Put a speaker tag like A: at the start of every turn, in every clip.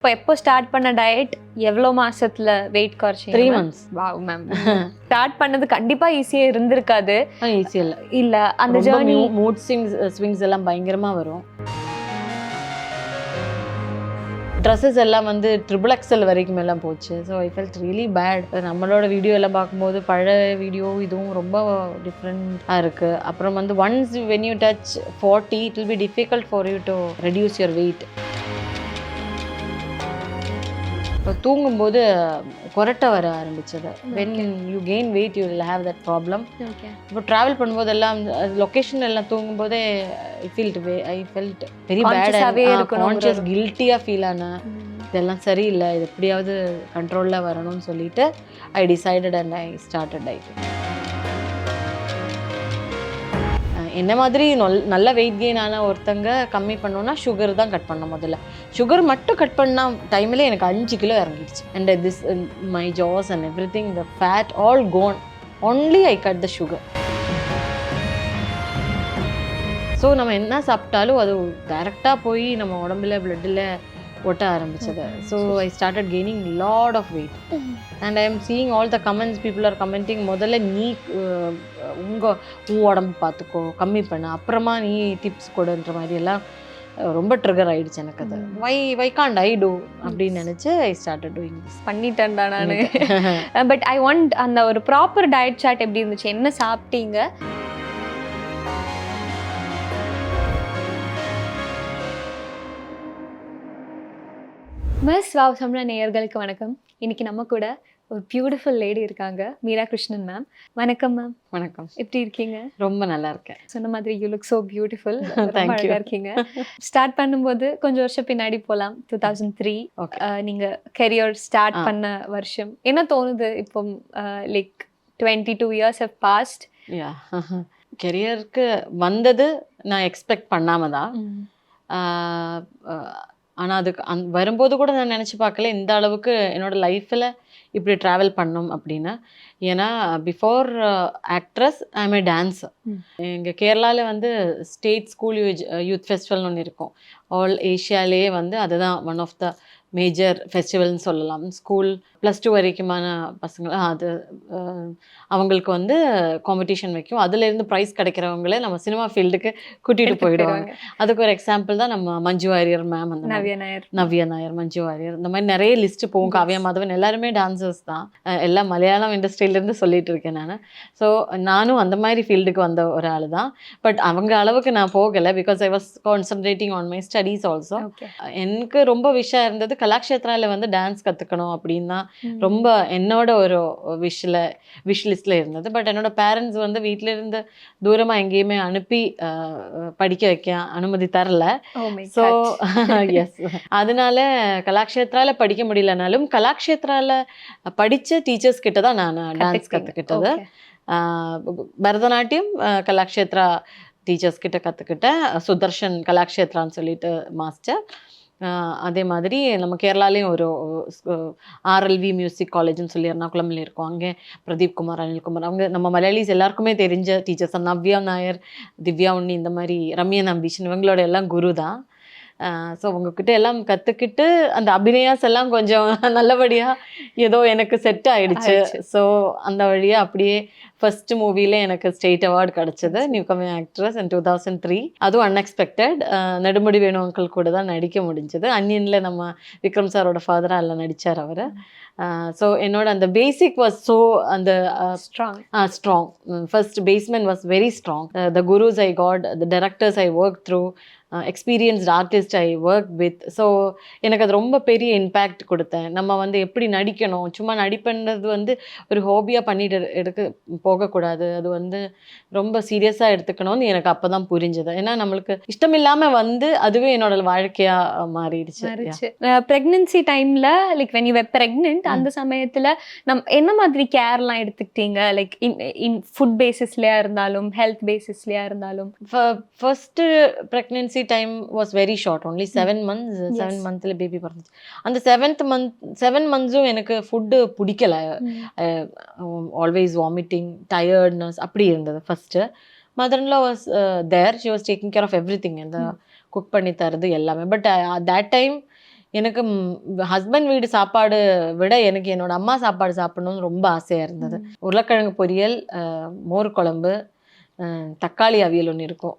A: இப்போ எப்போ ஸ்டார்ட் பண்ண டயட் எவ்வளோ மாசத்துல வெயிட் குறைச்சிங்க?
B: 3 months.
A: Wow ma'am. ஸ்டார்ட் பண்ணது கண்டிப்பா ஈஸியா இருந்திருக்காது.
B: ஈஸி இல்ல.
A: இல்ல அந்த ஜர்னி
B: மூட் ஸ்விங்ஸ் எல்லாம் பயங்கரமா வரும். ட்ரெஸ்ஸஸ் எல்லாம் வந்து XXL வரைக்கும் எல்லாம் போச்சு. So I felt really bad. நம்மளோட வீடியோ எல்லாம் பார்க்கும்போது பழைய வீடியோ இதுவும் ரொம்ப டிஃப்ரெண்ட்டாக இருக்குது. அப்புறம் வந்து once when you touch 40 it will be difficult for you to reduce your weight. இப்போ தூங்கும்போது கொரட்டை வர ஆரம்பிச்சது. When you gain weight you will have that problem. இப்போ ட்ராவல் பண்ணும்போது எல்லாம் லொக்கேஷன் எல்லாம் தூங்கும்போதே I felt very bad. Conscious கில்ட்டியாக ஃபீல் ஆனேன். இதெல்லாம் சரியில்லை, இது எப்படியாவது கண்ட்ரோலில் வரணும்னு சொல்லிட்டு I decided and I started dieting. என்ன மாதிரி நல்ல வெயிட் கெயின் ஆன ஒருத்தங்க கம்மி பண்ணோன்னா சுகர் தான் கட் பண்ண. முதல்ல சுகர் மட்டும் கட் பண்ண டைமில் எனக்கு 5 கிலோ இறங்கிடுச்சு. And this my jaws and everything the fat all gone. Only I cut the sugar. So நம்ம என்ன சாப்பிட்டாலும் அது டைரெக்டாக போய் நம்ம உடம்புல பிளட்டில் ஒட்ட ஆரம்பிச்சது. So I started gaining lot of weight. And I am seeing all the comments people are commenting, முதல்ல நீ உன் உடம்பு பார்த்துக்கோ, கம்மி பண்ண, அப்புறமா நீ டிப்ஸ் கொடுன்ற மாதிரி எல்லாம் ரொம்ப ட்ரிகர் ஆயிடுச்சு எனக்கு. அது வை காண்ட் ஐ டூ அப்படின்னு நினச்சி ஐ ஸ்டார்டட் டூயிங் திஸ்.
A: பண்ணிட்டேன்டா நான். பட் ஐ வாண்ட் அந்த ஒரு ப்ராப்பர் டயட் சார்ட் எப்படி இருந்துச்சு, என்ன சாப்பிட்டீங்க? மிஸ் வாவ் சம்னா நேயர்களுக்கு வணக்கம். இன்னைக்கு நம்ம கூட ஒரு பியூட்டிஃபுல் லேடி இருக்காங்க, மீரா கிருஷ்ணன் மேம். வணக்கம் மேம்.
B: வணக்கம்.
A: எப்படி இருக்கீங்க?
B: ரொம்ப நல்லா இருக்கேன்.
A: சொன்ன மாதிரி யூ லுக் ஸோ பியூட்டிஃபுல். ரொம்ப அழகா இருக்கீங்க. ஸ்டார்ட் பண்ணும்போது கொஞ்சம் வருஷம் பின்னாடி போகலாம். 2003 நீங்க கெரியர் ஸ்டார்ட் பண்ண வருஷம். என்ன தோணுது இப்போ? Like 22 years have passed.
B: கெரியருக்கு வந்தது நான் எக்ஸ்பெக்ட் பண்ணாம தான். ஆனால் அதுக்கு வரும்போது கூட நான் நினச்சி பார்க்கல இந்த அளவுக்கு என்னோடய லைஃப்பில் இப்படி ட்ராவல் பண்ணோம் அப்படின்னு. ஏன்னா before actress I M A dancer. எங்கள் கேரளாவில் வந்து ஸ்டேட் ஸ்கூல் யூத் ஃபெஸ்டிவல்னு ஒன்று இருக்கும். ஆல் ஏஷியாலேயே வந்து அதுதான் ஒன் ஆஃப் த மேஜர் ஃபெஸ்டிவல்னு சொல்லலாம். ஸ்கூல் +2 வரைக்குமான பசங்க அது அவங்களுக்கு வந்து காம்படிஷன் வைக்கும். அதுலேருந்து ப்ரைஸ் கிடைக்கிறவங்களே நம்ம சினிமா ஃபீல்டுக்கு கூட்டிகிட்டு போயிடுவாங்க. அதுக்கு ஒரு எக்ஸாம்பிள் தான் நம்ம மஞ்சு வாரியர் மேம், அந்த நவ்யா நாயர், மஞ்சு வாரியர், இந்த மாதிரி நிறைய லிஸ்ட்டு போகும். காவ்யா மாதவன் எல்லாருமே டான்சர்ஸ் தான். எல்லாம் மலையாளம் இண்டஸ்ட்ரியிலேருந்து சொல்லிட்டு இருக்கேன் நான். ஸோ நானும் அந்த மாதிரி ஃபீல்டுக்கு வந்த ஒரு ஆள் தான். பட் அவங்க அளவுக்கு நான் போகலை. Because I was concentrating on my studies also. எனக்கு ரொம்ப விஷயம் இருந்தது கலாக்ஷேத்ராவில் வந்து டான்ஸ் கற்றுக்கணும் அப்படின்னு தான் ரொம்ப என்னோட ஒரு விஷ் லிஸ்ட்டில் இருந்தது. பட் என்னோட பேரண்ட்ஸ் வந்து வீட்டில இருந்து தூரமாக எங்கேயுமே அனுப்பி படிக்க வைக்க அனுமதி தரல. ஸோ எஸ், அதனால கலாக்ஷேத்ராவில் படிக்க முடியலனாலும் கலாக்ஷேத்ராவில் படித்த டீச்சர்ஸ் கிட்ட தான் நான் டான்ஸ் கற்றுக்கிட்டது. பரதநாட்டியம் கலாக்ஷேத்ரா டீச்சர்ஸ் கிட்ட கற்றுக்கிட்டேன். சுதர்ஷன் கலாக்ஷேத்ரான்னு சொல்லிட்டு மாஸ்டர். அதே மாதிரி நம்ம கேரளாலேயும் ஒரு RLV மியூசிக் காலேஜ்னு சொல்லி எர்ணாகுளம்ல இருக்கும். அங்கே பிரதீப் குமார், அனில்குமார், அவங்க நம்ம மலையாளிஸ் எல்லாருக்குமே தெரிஞ்ச டீச்சர்ஸ். நவ்யா நாயர், திவ்யா உண்ணி, இந்த மாதிரி ரம்யன் அம்பீஷன், இவங்களோட எல்லாம் குரு தான். ஸோ உங்ககிட்ட எல்லாம் கற்றுக்கிட்டு அந்த அபிநயாஸ் எல்லாம் கொஞ்சம் நல்லபடியாக ஏதோ எனக்கு செட் ஆகிடுச்சு. ஸோ அந்த வழியாக அப்படியே ஃபர்ஸ்ட் மூவியில் எனக்கு ஸ்டேட் அவார்டு கிடச்சிது, நியூ கமிங் ஆக்ட்ரஸ் இன் 2003. அதுவும் அன்எக்ஸ்பெக்டட். நெடுமுடி வேணு அங்கிள் கூட தான் நடிக்க முடிஞ்சது. அன்னியனில் நம்ம விக்ரம் சாரோட ஃபாதராக எல்லாம் நடித்தார் அவர். ஸோ என்னோட அந்த பேசிக் வாஸ் ஸோ அந்த strong. First basement was very strong. The gurus I got, the directors I work through, experienced artist I work with. So எனக்கு அது ரொம்ப பெரிய இம்பேக்ட் கொடுத்தேன். நம்ம வந்து எப்படி நடிக்கணும், சும்மா நடிப்புன்றது வந்து ஒரு ஹாபியாக பண்ணிட்டு போகக்கூடாது, அது வந்து ரொம்ப சீரியஸாக எடுத்துக்கணும்னு எனக்கு அப்போ தான் புரிஞ்சுது. ஏன்னா நம்மளுக்கு இஷ்டம் இல்லாமல் வந்து அதுவே என்னோட வாழ்க்கையாக மாறிடுச்சு.
A: ப்ரெக்னன்சி டைமில் like when you were pregnant, அந்த சமயத்தில் என்ன மாதிரி கேர்லாம் எடுத்துக்கிட்டீங்க? லைக் இன் ஃபுட் பேசிஸ்லையா இருந்தாலும் ஹெல்த் பேசிஸ்லையா இருந்தாலும்?
B: First pregnancy time was very short, only 7 months. 7 monthல பேபி பிறந்துச்சு. அந்த 7 monthsம் எனக்கு ஃபுட்டு பிடிக்கல. ஆல்வேஸ் வாமிட்டிங், டயர்ட்னஸ் அப்படி இருந்தது. First mother in law was there, she was taking care of everything, இந்த குக் பண்ணி தரது எல்லாமே. பட் தட் டைம் எனக்கு ஹஸ்பண்ட் வீடு சாப்பாடு விட எனக்கு என்னோட அம்மா சாப்பாடு சாப்பிடணும்னு ரொம்ப ஆசையாக இருந்தது. உருளைக்கிழங்கு பொரியல், மோர் குழம்பு, தக்காளி அவியல் ஒன்று இருக்கும்.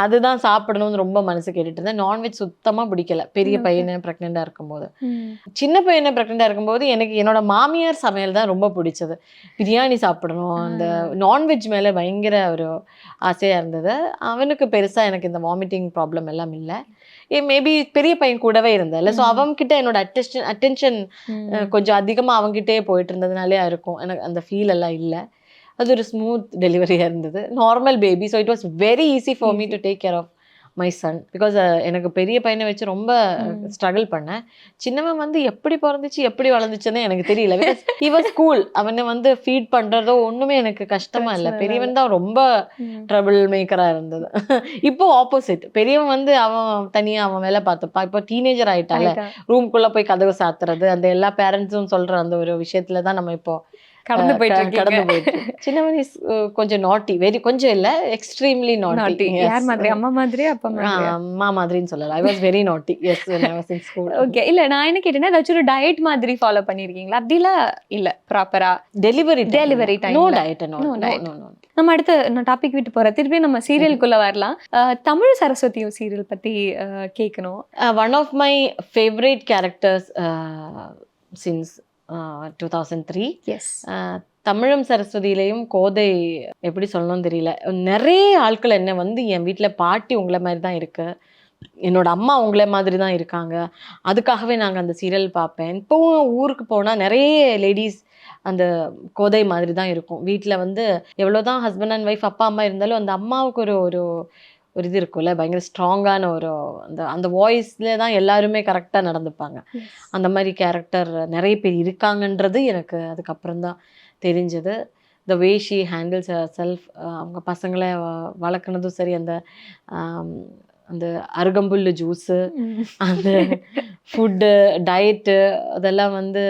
B: அதுதான் சாப்பிடணும்னு ரொம்ப மனசு கேட்டுட்டு இருந்தேன். நான்வெஜ் சுத்தமாக பிடிக்கல பெரிய பையனை ப்ரெக்னெண்ட்டாக இருக்கும்போது. சின்ன பையனை ப்ரெக்னெண்ட்டாக இருக்கும்போது எனக்கு என்னோட மாமியார் சமையல் தான் ரொம்ப பிடிச்சது. பிரியாணி சாப்பிடணும், அந்த நான்வெஜ் மேலே பயங்கர ஒரு ஆசையாக இருந்தது. அவனுக்கு பெருசாக எனக்கு இந்த வாமிட்டிங் ப்ராப்ளம் எல்லாம் இல்லை. மேபி பெரிய பையன் கூடவே இருந்தேன்ல, ஸோ அவன்கிட்ட என்னோட அட்டென்ஷன் கொஞ்சம் அதிகமாக அவங்ககிட்டே போயிட்டு இருந்ததுனாலே இருக்கும் எனக்கு அந்த ஃபீல் எல்லாம் இல்லை. அது ஒரு ஸ்மூத் டெலிவரியாக இருந்தது. Normal baby. So it was very easy for me to take care of my son. Because எனக்கு பெரிய பையனை வச்சு ரொம்ப ஸ்ட்ரகிள் பண்ணேன். சின்னவன் வந்து எப்படி பிறந்துச்சு எப்படி வளர்ந்துச்சுன்னு எனக்கு தெரியல. Because he was school. அவனை வந்து ஃபீட் பண்ணுறதோ ஒன்றுமே எனக்கு கஷ்டமா இல்லை. பெரியவன் தான் ரொம்ப ட்ரபிள் மேக்கராக இருந்தது. இப்போ ஆப்போசிட். பெரியவன் வந்து அவன் தனியாக அவன் வேலை பார்த்துப்பா. இப்போ டீனேஜர் ஆகிட்டால, ரூம்குள்ளே போய் கதவு சாத்துறது, அந்த எல்லா பேரண்ட்ஸும் சொல்கிற அந்த ஒரு விஷயத்துல தான் நம்ம இப்போ கடந்து போயிட்டு. சின்னவன் இஸ் கொஞ்சம் நாட்டி, வெரி கொஞ்சம் இல்ல, எக்ஸ்ட்ரீம்லி நாட்டி.
A: யார் மாதிரி? அம்மா மாதிரி, அப்பா மாதிரி?
B: அம்மா மாதிரின்னு சொல்லல. I was very naughty. Yes, when I was in school.
A: Okay. இல்ல நான் என்ன கேட்டேன்னா, ஏதாச்சும் ஒரு டயட் மாதிரி ஃபாலோ பண்ணிருக்கீங்களா? அப்படிலாம் இல்ல, ப்ராப்பரா
B: டெலிவரி டைம் நோ டயட்.
A: நம்ம அடுத்து நான் டாபிக் விட்டு போறேன். திருப்பி நம்ம சீரியலுக்குள்ள வரலாம். தமிழ் சரஸ்வதியும் சீரியல் பத்தி கேட்கணும்.
B: One of my favourite characters since 2003. தமிழும் சரஸ்வதியிலையும் கோதை எப்படி சொல்லணும்னு தெரியல. நிறைய ஆட்கள் என்ன வந்து என் வீட்டில் பாட்டி உங்களை மாதிரி தான் இருக்கு, என்னோட அம்மா உங்களை மாதிரி தான் இருக்காங்க, அதுக்காகவே நாங்கள் அந்த சீரியல் பார்ப்பேன். இப்போவும் ஊருக்கு போனால் நிறைய லேடிஸ் அந்த கோதை மாதிரி தான் இருக்கும். வீட்டில் வந்து எவ்வளோதான் ஹஸ்பண்ட் அண்ட் ஒய்ஃப் அப்பா அம்மா இருந்தாலும் அந்த அம்மாவுக்கு ஒரு ஒரு ஒரு இது இருக்கும்ல, பயங்கர ஸ்ட்ராங்கான ஒரு அந்த அந்த வாய்ஸ்ல தான் எல்லாருமே கரெக்டாக நடந்துப்பாங்க. அந்த மாதிரி கேரக்டர் நிறைய பேர் இருக்காங்கன்றது எனக்கு அதுக்கப்புறம் தான் தெரிஞ்சது. த வே ஷீ ஹேண்டில்ஸ் செல்ஃப், அவங்க பசங்களை வளர்க்குனதும் சரி, அந்த அந்த அருகம்புல் ஜூஸு, அந்த ஃபுட்டு டயட்டு, அதெல்லாம் வந்து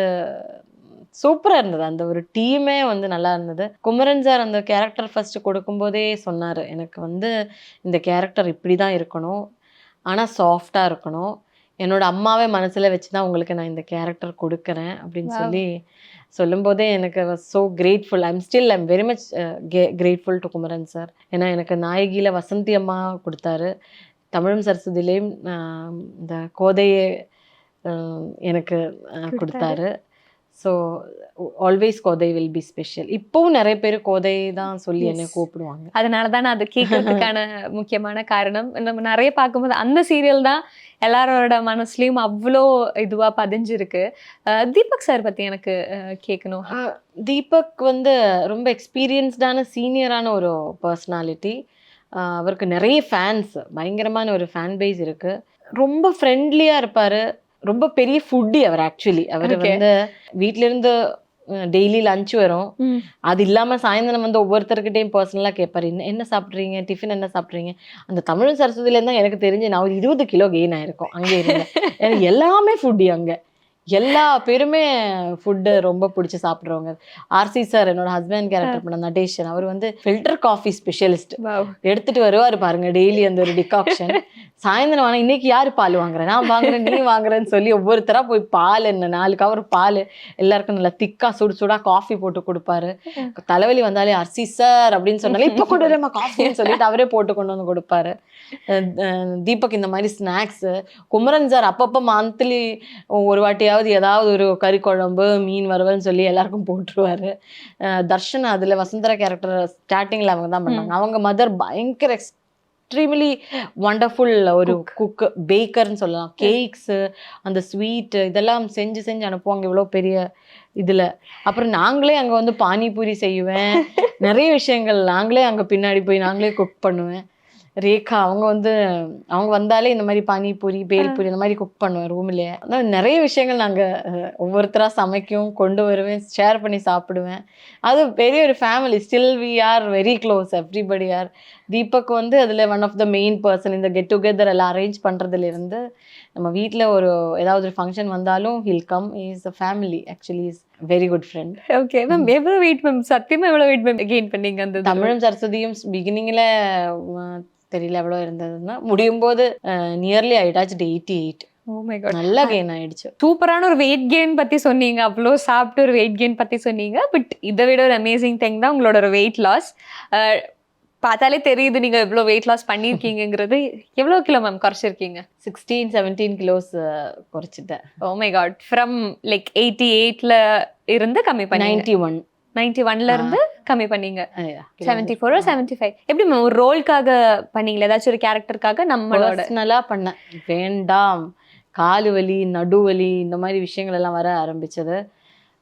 B: சூப்பராக இருந்தது. அந்த ஒரு டீமே வந்து நல்லா இருந்தது. குமரன் சார் அந்த கேரக்டர் ஃபர்ஸ்ட் கொடுக்கும்போதே சொன்னார், எனக்கு வந்து இந்த கேரக்டர் இப்படி தான் இருக்கணும், ஆனால் சாஃப்டாக இருக்கணும், என்னோட அம்மாவே மனசில் வச்சு தான் உங்களுக்கு நான் இந்த கேரக்டர் கொடுக்குறேன் அப்படின்னு சொல்லி சொல்லும்போதே எனக்கு so grateful. I'm very much grateful to Kumaran sir. ஏன்னா எனக்கு நாயகியில் வசந்தி அம்மா கொடுத்தாரு, தமிழும் சரஸ்வதியிலையும் இந்த கோதையை எனக்கு கொடுத்தாரு. So always Kothai will be special. இப்போவும் நிறைய பேர் கோதை தான் சொல்லி என்னை கூப்பிடுவாங்க.
A: அதனால தான் நான் அதை கேட்கறதுக்கான முக்கியமான காரணம். நம்ம நிறைய பார்க்கும்போது அந்த சீரியல் தான் எல்லாரோட மனசுலையும் அவ்வளோ இதுவாக பதிஞ்சிருக்கு. தீபக் சார் பற்றி எனக்கு கேட்கணும்.
B: தீபக் வந்து ரொம்ப எக்ஸ்பீரியன்ஸ்டான சீனியரான ஒரு பர்சனாலிட்டி. அவருக்கு நிறைய ஃபேன்ஸ், பயங்கரமான ஒரு ஃபேன் பேஸ் இருக்கு. ரொம்ப ஃப்ரெண்ட்லியாக இருப்பார். ரொம்ப பெரிய ஃபுட்டி அவர். ஆக்சுவலி அவர் வந்து வீட்ல இருந்து டெய்லி லஞ்ச் வரும், அது இல்லாம சாயந்தரம் வந்து ஒவ்வொருத்தர்கிட்டையும் பர்சனலா கேட்பாரு, என்ன சாப்பிட்றீங்க, டிஃபன் என்ன சாப்பிட்றீங்க. அந்த தமிழ் சரஸ்வதியில இருந்தா எனக்கு தெரிஞ்சு நான் ஒரு 20 கிலோ கெயின் ஆயிருக்கும் அங்கே இருந்தேன். எனக்கு எல்லாமே ஃபுட்டி, அங்க எல்லா பேருமே ஃபுட்டு ரொம்ப பிடிச்சி சாப்பிட்றவங்க. ஆர்சி சார், என்னோட ஹஸ்பண்ட் கேரக்டர் பண்ண நடேஷன், அவர் வந்து ஃபில்டர் காஃபி ஸ்பெஷலிஸ்ட். எடுத்துட்டு வருவார் பாருங்க டெய்லி அந்த ஒரு டிகாக்ஷன். சாயந்தரம் ஆனால் இன்னைக்கு யார் பால் வாங்குறேன், நான் வாங்குறேன், நீ வாங்குறேன்னு சொல்லி ஒவ்வொருத்தராக போய் பால், என்ன 4 கவர் பால், எல்லாருக்கும் நல்லா திக்கா சுடாக காஃபி போட்டு கொடுப்பாரு. தலைவலி வந்தாலே அர்சி சார் அப்படின்னு சொன்னாலே இப்போ கொண்டு வரேம்மா காஃபின்னு சொல்லிட்டு அவரே போட்டு கொண்டு வந்து கொடுப்பாரு. தீபக் இந்த மாதிரி ஸ்நாக்ஸு. குமரன் சார் அப்பப்போ மந்த்லி ஒரு வாட்டியாவது ஏதாவது ஒரு கறி குழம்பு, மீன் வறுவல்னு சொல்லி எல்லாருக்கும் போட்டுருவாரு. தர்ஷன் அதில் வசுந்தரா கேரக்டர் ஸ்டார்டிங்கில் அவங்க தான் பண்ணாங்க. அவங்க மதர் பயங்கர எக்ஸ்ட்ரீம்லி வண்டர்ஃபுல் ஒரு குக்கு, பேக்கர்னு சொல்லலாம். கேக்ஸு, அந்த ஸ்வீட்டு இதெல்லாம் செஞ்சு அனுப்புவாங்க இவ்வளோ பெரிய இதில். அப்புறம் நாங்களே அங்கே வந்து பானிபூரி செய்வேன், நிறைய விஷயங்கள் நாங்களே அங்கே பின்னாடி போய் நாங்களே குக் பண்ணுவேன். ரேகா அவங்க வந்தாலே இந்த மாதிரி பானிபூரி, பேல்பூரி இந்த மாதிரி குக் பண்ணுவேன் ரூம்லேயே. அதான் நிறைய விஷயங்கள் நாங்கள் ஒவ்வொருத்தராக சமைக்கும், கொண்டு வருவேன், ஷேர் பண்ணி சாப்பிடுவேன். அது பெரிய ஒரு family. Still we are very close, everybody are. Deepak வந்து அதில் one of the main person. இந்த கெட் டுகெதர் எல்லாம் அரேஞ்ச் பண்ணுறதுலேருந்து நம்ம வீட்டில் ஏதாவது ஒரு ஃபங்க்ஷன் வந்தாலும் he'll come. Is a family, actually is very good friend.
A: Okay ma'am, எவ்வளோ வெயிட் மேம், சத்தியமாக எவ்வளோ வெயிட் மேம் கெயின் பண்ணீங்க? அந்த
B: தமிழும் சரஸ்வதியும் பிகினிங்கில் தெரியல எவ்வளோ இருந்ததுன்னா, முடியும் போது nearly I touched 88.
A: Oh my God,
B: நல்லா கெயின் ஆயிடுச்சு.
A: சூப்பரான ஒரு வெயிட் கெயின் பத்தி சொன்னீங்க, அவ்வளோ சாப்பிட்டு ஒரு வெயிட் கெயின் பத்தி சொன்னீங்க. பட் இதை விட ஒரு அமேசிங் திங் தான் உங்களோட ஒரு வெயிட் லாஸ். பார்த்தாலே தெரியுது நீங்க எவ்வளோ வெயிட் லாஸ் பண்ணியிருக்கீங்கிறது. எவ்வளோ கிலோ மேம் குறைச்சிருக்கீங்க?
B: 16-17 கிலோஸ் குறைச்சிட்டேன்.
A: Oh my God, from like 88ல இருந்து கம்மி பண்ணி 91ல இருந்து கம்மி பண்ணீங்க. 74 or 75 எப்படி மேம்? ஒரு ரோல்காக பண்ணீங்களா, ஏதாச்சும் ஒரு கேரக்டருக்காக? நம்மளோட
B: பர்சனலா பண்ணேன். வேண்டாம், காலு வலி, நடுவலி, இந்த மாதிரி விஷயங்கள் எல்லாம் வர ஆரம்பிச்சது.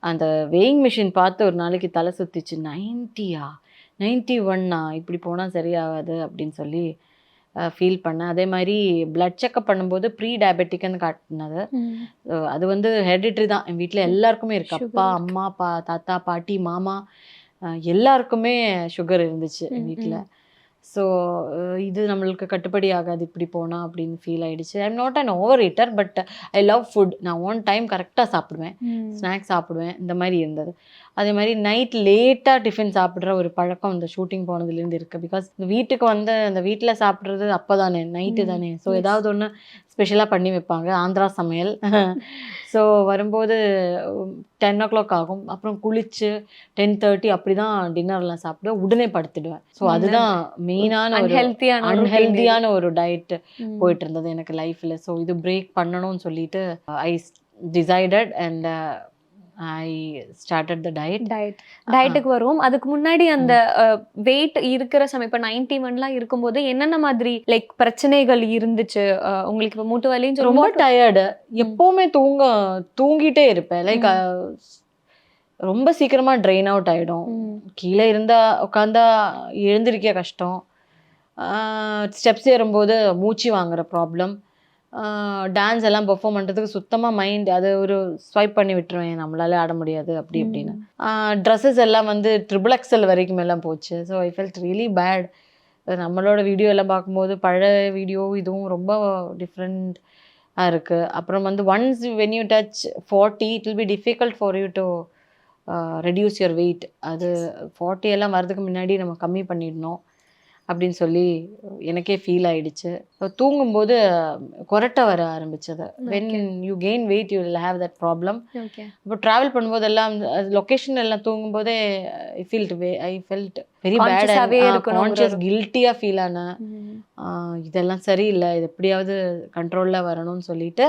B: அந்த வெயிங் மிஷின் பார்த்து ஒரு நாளைக்கு தலை சுத்திச்சு. 90யா 91 இப்படி போனால் சரியாகாது அப்படின்னு சொல்லி ஃபீல் பண்ணேன். அதே மாதிரி பிளட் செக்அப் பண்ணும்போது ப்ரீ டயபெட்டிக்னு காட்டினது. அது வந்து ஹெரிடிட்ரி தான். என் வீட்டில் எல்லாருக்குமே இருக்குது. அப்பா, அம்மா, தாத்தா, பாட்டி, மாமா எல்லாருக்குமே சுகர் இருந்துச்சு என் வீட்டில். ஸோ இது நம்மளுக்கு கட்டுப்படி ஆகாது இப்படி போனால் அப்படின்னு ஃபீல் ஆகிடுச்சு. I am not an over eater, but I love food. நான் ஒன் டைம் கரெக்டாக சாப்பிடுவேன், ஸ்நாக்ஸ் சாப்பிடுவேன், இந்த மாதிரி இருந்தது. அதே மாதிரி நைட் லேட்டாக டிஃபன் சாப்பிட்ற ஒரு பழக்கம் இந்த ஷூட்டிங் போனதுலேருந்து இருக்குது. பிகாஸ் இந்த வீட்டுக்கு வந்து அந்த வீட்டில் சாப்பிட்றது அப்போ தானே, நைட்டு தானே. ஸோ ஏதாவது ஒன்று ஸ்பெஷலாக பண்ணி வைப்பாங்க, ஆந்திரா சமையல். ஸோ வரும்போது 10 o'clock ஆகும். அப்புறம் குளிச்சு 10:30 அப்படி தான் டின்னர்லாம் சாப்பிடுவேன், உடனே படுத்துடுவேன். ஸோ அதுதான் மெயினான ஒரு அன்ஹெல்தியான ஒரு டயட் போயிட்டு இருந்தது எனக்கு லைஃப்ல. ஸோ இது பிரேக் பண்ணணும்னு சொல்லிட்டு I decided and I started the
A: டயட்டுக்கு வரும். அதுக்கு முன்னாடி அந்த வெயிட் இருக்கிற சமயம் இப்போ 91லாம் இருக்கும்போது என்னென்ன மாதிரி லைக் பிரச்சனைகள் இருந்துச்சு உங்களுக்கு? இப்போ மூட்டு வலின்னு
B: ரொம்ப டயர்டு, எப்பவுமே தூங்கிட்டே இருப்பேன். லைக் ரொம்ப சீக்கிரமா ட்ரெயின் அவுட் ஆயிடும். கீழே இருந்தா உட்காந்தா எழுந்திருக்க கஷ்டம், ஸ்டெப்ஸ் ஏறும்போது மூச்சு வாங்குற ப்ராப்ளம், டான்ஸ் எல்லாம் பெர்ஃபார்ம் பண்ணுறதுக்கு சுத்தமாக மைண்ட் அது ஒரு ஸ்வைப் பண்ணி விட்டுருவேன், நம்மளால ஆட முடியாது அப்படி இப்படின்னு. ட்ரெஸ்ஸஸ் எல்லாம் வந்து XXL வரைக்கும் எல்லாம் போச்சு. So I felt really bad. நம்மளோட வீடியோ எல்லாம் பார்க்கும்போது பழைய வீடியோ இதுவும் ரொம்ப டிஃப்ரெண்ட்டாக இருக்குது. அப்புறம் வந்து once when you touch 40 it will be difficult for you to reduce your wait. அது 40 எல்லாம் வரதுக்கு முன்னாடி நம்ம கம்மி பண்ணிடணும் அப்படின்னு சொல்லி எனக்கே ஃபீல் ஆயிடுச்சு. தூங்கும்போது கொரட்டை வர ஆரம்பிச்சது. When you gain weight you will have that problem. இப்போ ட்ராவல் பண்ணும்போது எல்லாம் லொக்கேஷன் எல்லாம் தூங்கும்போதே I felt very bad, conscious கில்ட்டியாக ஃபீல் ஆனேன். இதெல்லாம் சரியில்லை, இது எப்படியாவது கண்ட்ரோலில் வரணும்னு சொல்லிட்டு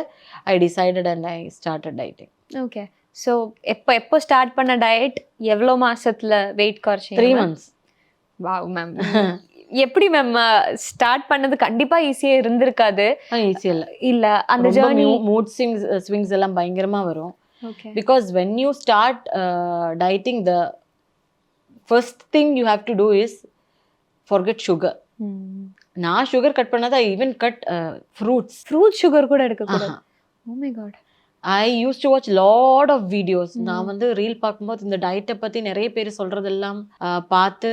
B: I decided and I started dieting.
A: Okay. So எப்போ ஸ்டார்ட் பண்ண டயட்? எவ்வளோ மாசத்துல வெயிட் குறைச்சி?
B: 3 months.
A: Wow ma'am. எப்படி மேம் ஸ்டார்ட் பண்ணது? கண்டிப்பா ஈஸியா இருந்திருக்காது.
B: ஈஸியா
A: இல்ல அந்த ஜர்னி
B: மூட் ஸ்விங்ஸ் எல்லாம் பயங்கரமா வரும். Because when you start dieting, the first thing you have to do is forget sugar. நான் சுகர் கட் பண்ணாத, ஈவன் கட் ஃப்ரூட் சுகர் கூட எடுக்க கூடாது. Oh my God. I use to watch lot of videos. நான் வந்து reel பார்க்கும்போது இந்த டயட்டை பற்றி நிறைய பேர் சொல்கிறதெல்லாம் பார்த்து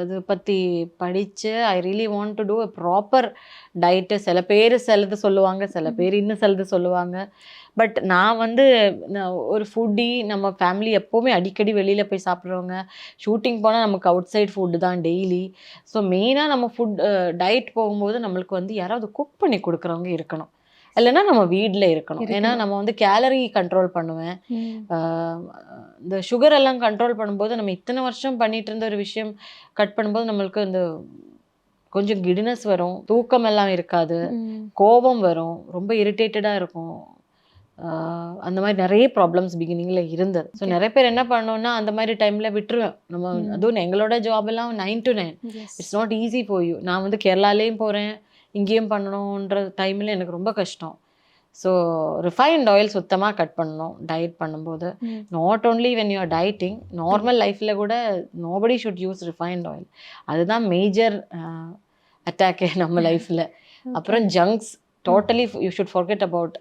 B: இது பற்றி படித்து I really want to do a proper diet. சில பேர் சிலது சொல்லுவாங்க, சில பேர் இன்னும் சிலது சொல்லுவாங்க. பட் நான் வந்து ஒரு ஃபுட்டி, நம்ம ஃபேமிலி எப்போவுமே அடிக்கடி வெளியில் போய் சாப்பிட்றவங்க, ஷூட்டிங் போனால் நமக்கு அவுட் சைட் ஃபுட்டு தான் டெய்லி. ஸோ மெயினாக நம்ம டயட் போகும்போது நம்மளுக்கு வந்து யாராவது குக் பண்ணி கொடுக்குறவங்க இருக்கணும், இல்லைன்னா நம்ம வீட்டில் இருக்கணும். ஏன்னா நம்ம வந்து கேலரி கண்ட்ரோல் பண்ணுவேன். இந்த சுகர் எல்லாம் கண்ட்ரோல் பண்ணும்போது நம்ம இத்தனை வருஷம் பண்ணிட்டு இருந்த ஒரு விஷயம் கட் பண்ணும்போது நம்மளுக்கு இந்த கொஞ்சம் கிடினஸ் வரும், தூக்கம் எல்லாம் இருக்காது, கோபம் வரும், ரொம்ப இரிட்டேட்டடாக இருக்கும். அந்த மாதிரி நிறைய ப்ராப்ளம்ஸ் பிகினிங்கில் இருந்தது. ஸோ நிறைய பேர் என்ன பண்ணோம்னா அந்த மாதிரி டைமில் விட்டுருவேன். நம்ம அதுவும் எங்களோட ஜாப் எல்லாம் 9 to 9. It's not easy for you. நான் வந்து கேரளாலேயும் போகிறேன், இங்கேயும் பண்ணணுன்ற டைமில் எனக்கு ரொம்ப கஷ்டம். ஸோ ரிஃபைன்ட் ஆயில் சுத்தமாக கட் பண்ணணும் டயட் பண்ணும்போது. Not only when you are dieting, normal லைஃப்பில் கூட nobody should use refined oil. அதுதான் மேஜர் அட்டாக்கே நம்ம லைஃப்பில். அப்புறம் junks, totally you should forget about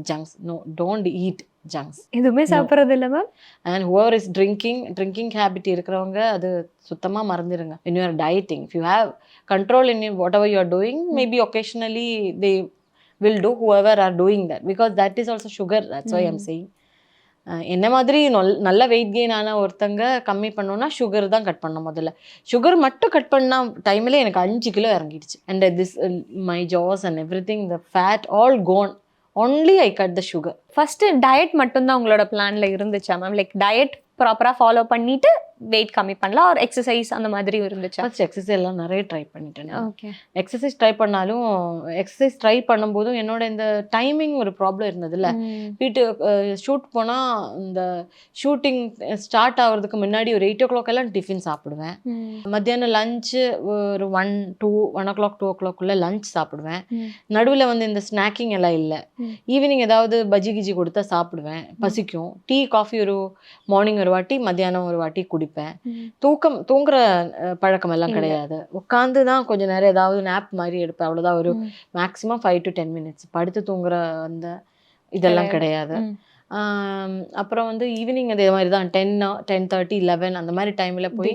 B: junks. No, don't eat junks.
A: எதுவுமே சாப்பிட்றது இல்லை ma'am.
B: And whoever is drinking habit இருக்கிறவங்க அது சுத்தமாக மறந்துடுங்க. when you are dieting, if you have control in whatever you are doing, maybe occasionally they will do, whoever are doing that, because that is also sugar. That's why I'm saying. என்ன மாதிரி நல்ல weight gain ஆன ஒருத்தங்க கம்மி பண்ணோன்னா sugar தான் cut பண்ண. முதல்ல சுகர் மட்டும் கட் பண்ண டைம்ல எனக்கு 5 கிலோ இறங்கிடுச்சு. And this my jaws and everything, the fat all gone only I cut the sugar.
A: First diet மட்டும் தான் உங்களோட பிளான்ல இருந்துச்சா மேம்? லைக் டயட் ப்ராப்பரா ஃபாலோ பண்ணிட்டு வெயிட் கம்மி பண்ணலாம், ஒரு எக்ஸசைஸ் அந்த மாதிரி இருந்துச்சா?
B: ஃபர்ஸ்ட் எக்ஸசைஸ் எல்லாம் நிறைய ட்ரை பண்ணிட்டேன்.
A: ஓகே.
B: எக்ஸசைஸ் ட்ரை பண்ணாலும் எக்ஸசைஸ் ட்ரை பண்ணும்போதும் என்னோட இந்த டைமிங் ஒரு ப்ராப்ளம் இருந்ததுல்ல. வீட்டு ஷூட் போனால் இந்த ஷூட்டிங் ஸ்டார்ட் ஆகிறதுக்கு முன்னாடி ஒரு 8 o'clock எல்லாம் டிஃபின் சாப்பிடுவேன். மத்தியானம் லஞ்சு ஒரு 1 o'clock 2 o'clock லஞ்ச் சாப்பிடுவேன். நடுவில் வந்து இந்த ஸ்நாக்கிங் எல்லாம் இல்லை. ஈவினிங் ஏதாவது பஜ்ஜி கிஜி கொடுத்தா சாப்பிடுவேன், பசிக்கும். டீ காஃபி ஒரு மார்னிங் ஒரு வாட்டி, மத்தியானம் ஒரு வாட்டி குடிப்பேன். தூங்குற பழக்கம் எல்லாம் கிடையாது. உட்காந்து தான் கொஞ்சம் நேரம் ஏதாவது நேப் மாதிரி எடுப்பேன், அவ்வளோதான். ஒரு மேக்ஸிமம் 5 to 10 minutes. படுத்து தூங்குற அந்த இதெல்லாம் கிடையாது. அப்புறம் வந்து ஈவினிங் அதே மாதிரி தான் 10:30 11 அந்த மாதிரி டைமில் போய்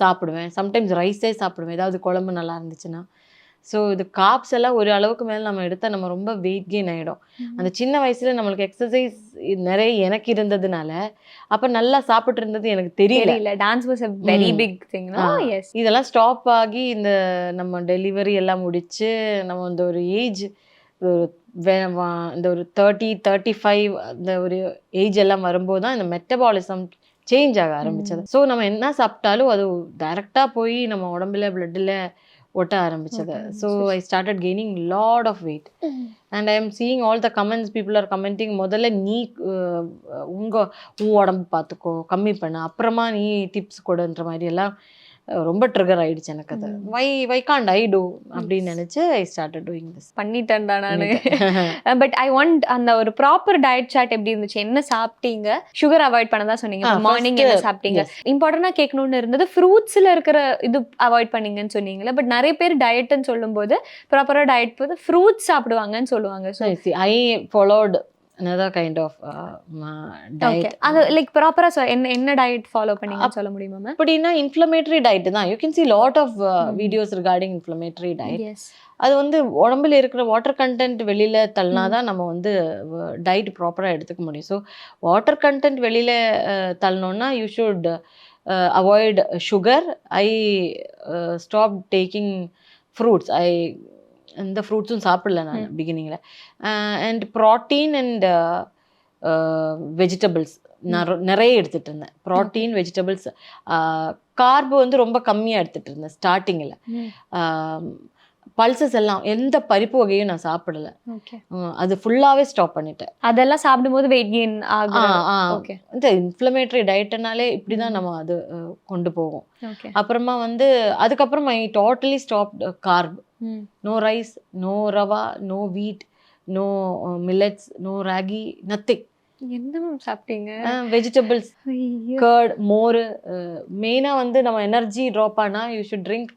B: சாப்பிடுவேன். சம்டைம்ஸ் ரைஸே சாப்பிடுவேன் ஏதாவது குழம்பு நல்லா இருந்துச்சுன்னா. ஸோ இது காப்ஸ் எல்லாம் ஒரு அளவுக்கு மேலே நம்ம எடுத்தால் நம்ம ரொம்ப வெயிட் கெயின் ஆகிடும். அந்த சின்ன வயசில் நம்மளுக்கு எக்ஸசைஸ் நிறைய எனக்கு இருந்ததுனால அப்போ நல்லா சாப்பிட்டு இருந்தது எனக்கு தெரியல.
A: Dance was a very big thing. Yes.
B: இதெல்லாம் ஸ்டாப் ஆகி இந்த நம்ம டெலிவரி எல்லாம் முடிச்சு நம்ம இந்த ஒரு ஏஜ் இந்த ஒரு 30 35 அந்த ஒரு ஏஜ் எல்லாம் வரும்போது தான் இந்த மெட்டபாலிசம் சேஞ்ச் ஆக ஆரம்பிச்சது. ஸோ நம்ம என்ன சாப்பிட்டாலும் அது டைரெக்டாக போய் நம்ம உடம்புல பிளட்டில் ஒட்ட ஆரம்பிச்சது. So I started gaining lot of weight and I am seeing all the comments. People are commenting, முதல்ல நீ உன் உடம்பு பார்த்துக்கோ, கம்மி பண்ணு, அப்புறமா நீ டிப்ஸ் கொடுன்ற மாதிரி எல்லாம் ரொம்ப ட்ரிகர் ஆயிடுச்சு எனக்கு. அது வை காண்ட் ஐ டூ அப்படின்னு நினைச்சு ஐ ஸ்டார்டட் டூயிங் திஸ்.
A: பண்ணிட்டேன்டா நானு. பட் ஐ வாண்ட் அந்த ஒரு ப்ராப்பர் டயட் சார்ட் எப்படி இருந்துச்சு? என்ன சாப்பிட்டீங்க? சுகர் அவாய்ட் பண்ணதா சொன்னீங்க. மார்னிங் என்ன சாப்பிட்டீங்க? இம்பார்ட்டண்டா கேட்கணும்னு இருந்தது, ஃப்ரூட்ஸ்ல இருக்கிற இது அவாய்ட் பண்ணீங்கன்னு சொன்னீங்களா? பட் நிறைய பேர் டயட்னு சொல்லும்போது ப்ராப்பரா டயட் போது ஃப்ரூட்ஸ் சாப்பிடுவாங்கன்னு சொல்லுவாங்க. So
B: I followed another kind of diet.
A: அது லைக் ப்ராப்பரா என்ன டயட் ஃபாலோ பண்ணீங்கன்னு சொல்ல முடியுமா மேம்?
B: அப்படின்னா இன்ஃப்ளமேட்டரி டயட் தான். You can see lot of videos regarding inflammatory diet. அது வந்து உடம்புல இருக்கிற வாட்டர் கண்டென்ட் வெளியில தள்ளினாதான் நம்ம வந்து டயட் ப்ராப்பரா எடுத்துக்க முடியும். ஸோ வாட்டர் கண்டென்ட் வெளியில தள்ளணும்னா you should avoid sugar. I stop taking fruits. இந்த ஃப்ரூட்ஸும் சாப்பிடல நான் பிகினிங்கில். அண்ட் ப்ரோட்டீன் அண்ட் வெஜிடபிள்ஸ் நிறைய எடுத்துகிட்டு இருந்தேன். Protein, vegetables. கார்பு வந்து ரொம்ப கம்மியாக எடுத்துகிட்டு இருந்தேன் ஸ்டார்டிங்கில். பல்சஸ் எல்லாம் எந்த பருப்பு வகையும் நான் சாப்பிடல. அது ஃபுல்லாவே ஸ்டாப் பண்ணிட்டேன்.
A: அதெல்லாம் சாப்பிடும்போது வெயிட் கெயின் ஆகும்.
B: இந்த இன்ஃப்ளமேட்டரி டயட்னாலே இப்படிதான் நம்ம அது கொண்டு போவோம். அப்புறமா வந்து அதுக்கப்புறம் I totally stop carb. No rice, no rava, no wheat, no millets, no ragi, nothing.
A: என்ன மேம் சாப்பிட்டீங்க?
B: வெஜிடபிள்ஸ், கர்ட், மோர். மெயினாக வந்து நம்ம எனர்ஜி ட்ராப் ஆனால் you should drink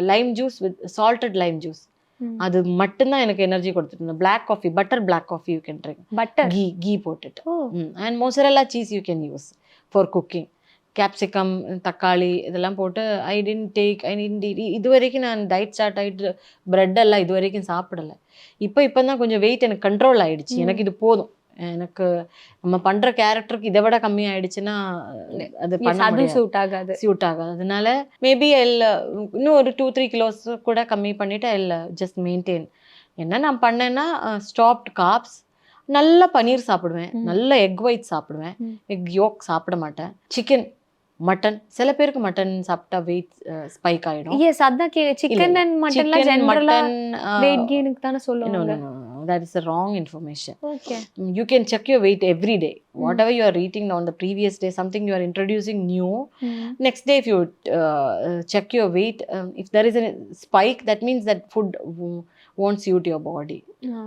B: lime juice with salted lime juice. அது மட்டும்தான் எனக்கு எனர்ஜி கொடுத்துட்டு. Black coffee, butter black coffee you can drink.
A: Butter,
B: ghee போட்டுட்டு. And mozzarella cheese you can use for cooking. Capsicum, தக்காளி இதெல்லாம் போட்டு ஐ டென்ட் இது வரைக்கும் நான் டயட் ஸ்டார்ட் ஆகிட்டு பிரெட் எல்லாம் இது வரைக்கும் சாப்பிடலை. இப்போ தான் கொஞ்சம் வெயிட் எனக்கு கண்ட்ரோல் ஆகிடுச்சு. எனக்கு இது போதும். எனக்கு நம்ம பண்ற கேரக்டருக்கு இதை விட கம்மி ஆயிடுச்சுன்னா அது
A: சூட் ஆகாது.
B: அதனால மேபி இன்னும் ஒரு 2-3 kilos கூட கம்மி பண்ணிட்டு ஐ ஜஸ்ட் மெயின்டைன். என்ன நான் பண்ணேன்னா ஸ்டாப்ட் கார்ப்ஸ். நல்ல பன்னீர் சாப்பிடுவேன், நல்ல எக் ஒயிட் சாப்பிடுவேன், எக் யோக் சாப்பிட மாட்டேன். Chicken, mutton. சில பேருக்கு மட்டன் சாப்பிட்டா வெயிட் ஸ்பைக் ஆயிடும்.
A: எஸ், அதான் சிக்கன் அண்ட் மட்டன்ல ஜெனரலா வெயிட் கெயினுக்கு தான சொல்லுவாங்க.
B: That is a wrong information. Okay. You can check your weight every day. Whatever you are eating on the previous day, something you are introducing new. Next day, if you check your weight, if there is a spike, that means that food won't suit your body.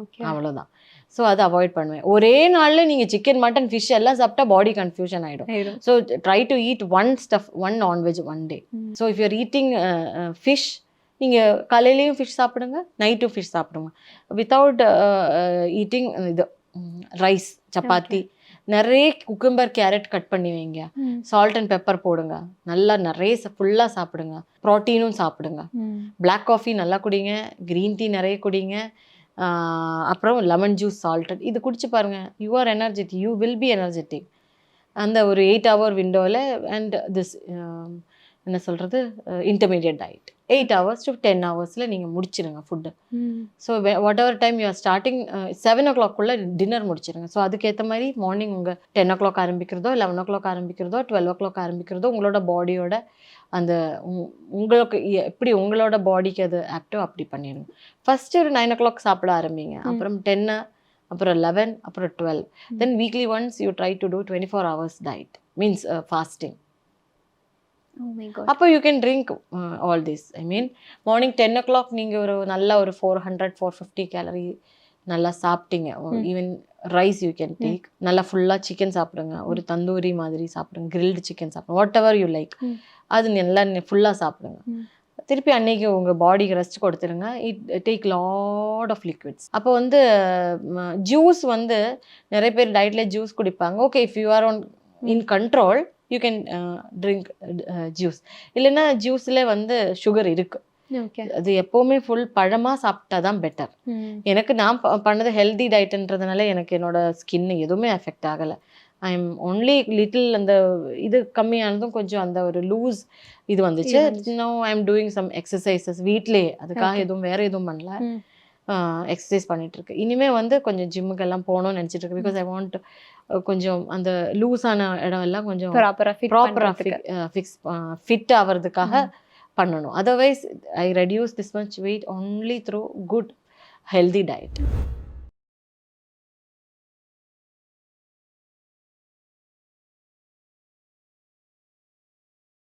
B: Okay. அவ்வளவுதான். So அதை avoid பண்ணுவேன். ஒரே நாளில் நீங்கள் chicken, mutton, fish எல்லாம் சாப்பிட்டா body confusion ஆகிடும். So try to eat one non-veg one day. So if you're eating fish, நீங்கள் காலையிலையும் ஃபிஷ் சாப்பிடுங்க, நைட்டும் ஃபிஷ் சாப்பிடுங்க. வித்தவுட் ஈட்டிங் இது ரைஸ், சப்பாத்தி. நிறைய குக்கும்பர், கேரட் கட் பண்ணி வைங்க. சால்ட் அண்ட் பெப்பர் போடுங்க. நல்லா நிறைய ஃபுல்லாக சாப்பிடுங்க. ப்ரோட்டீனும் சாப்பிடுங்க. பிளாக் காஃபி நல்லா குடிங்க, க்ரீன் டீ நிறைய குடிங்க. அப்புறம் லெமன் ஜூஸ், சால்டட், இது குடிச்சு பாருங்க. You are energetic, you will be energetic அந்த ஒரு 8 hour விண்டோவில். அண்ட் திஸ் என்ன சொல்கிறது intermediate diet 8 hours to 10 hours நீங்கள் முடிச்சிடுங்க food. So whatever time you are starting 7 o'clock dinner முடிச்சிடுங்க. ஸோ அதுக்கேற்ற மாதிரி மார்னிங் உங்கள் 10 o'clock ஆரம்பிக்கிறதோ 11 o'clock ஆரம்பிக்கிறதோ 12 o'clock ஆரம்பிக்கிறதோ உங்களோட பாடியோட அந்த உங்களுக்கு எப்படி உங்களோட பாடிக்கு அது ஆக்டிவ் அப்படி பண்ணிடுங்க. ஃபஸ்ட்டு ஒரு 9 o'clock சாப்பிட ஆரம்பிங்க, அப்புறம் 10, அப்புறம் 11, அப்புறம் 12. Then weekly once you try to do 24 hours diet means fasting. அப்போ you can drink all this. I mean morning 10 o'clock நீங்கள் ஒரு நல்ல ஒரு 400-450 கேலரி நல்லா சாப்பிட்டீங்க. Even rice you can take. நல்லா ஃபுல்லாக சிக்கன் சாப்பிடுங்க, ஒரு தந்தூரி மாதிரி சாப்பிடுங்க, கிரில்டு சிக்கன் சாப்பிடுங்க, வாட் எவர் யூ லைக். அது நல்லா ஃபுல்லாக சாப்பிடுங்க. திருப்பி அன்னைக்கு உங்கள் பாடிக்கு ரெஸ்ட் கொடுத்துருங்க. Take lot of liquids. அப்போ வந்து ஜூஸ் வந்து நிறைய பேர் டயட்டில் ஜூஸ் குடிப்பாங்க. Okay, if you are in control you can drink juice. இல்லைன்னா ஜூஸில் வந்து சுகர் இருக்குது. அது எப்போவுமே ஃபுல் பழமாக சாப்பிட்டா தான் பெட்டர். எனக்கு நான் பண்ணது ஹெல்தி டயட்ன்றதுனால எனக்கு என்னோட ஸ்கின் எதுவுமே எஃபெக்ட் ஆகலை. ஐ எம் ஒன்லி லிட்டில் அந்த இது கம்மியானதும் கொஞ்சம் அந்த ஒரு லூஸ் இது வந்துச்சு. No I am doing some exercises வீட்லேயே. அதுக்காக எதுவும் வேறு எதுவும் பண்ணல, எக்ஸசைஸ் பண்ணிட்டு இருக்கு. இனிமே வந்து கொஞ்சம் ஜிம்முக்கெல்லாம் போகணும்னு நினச்சிட்டு இருக்கு. பிகாஸ் ஐ வாண்ட் கொஞ்சம் அந்த லூஸான இடம் எல்லாம் கொஞ்சம் ப்ராப்பராக ஃபிட் ஆகிறதுக்காக பண்ணணும். Otherwise I reduce this much weight only through good healthy diet.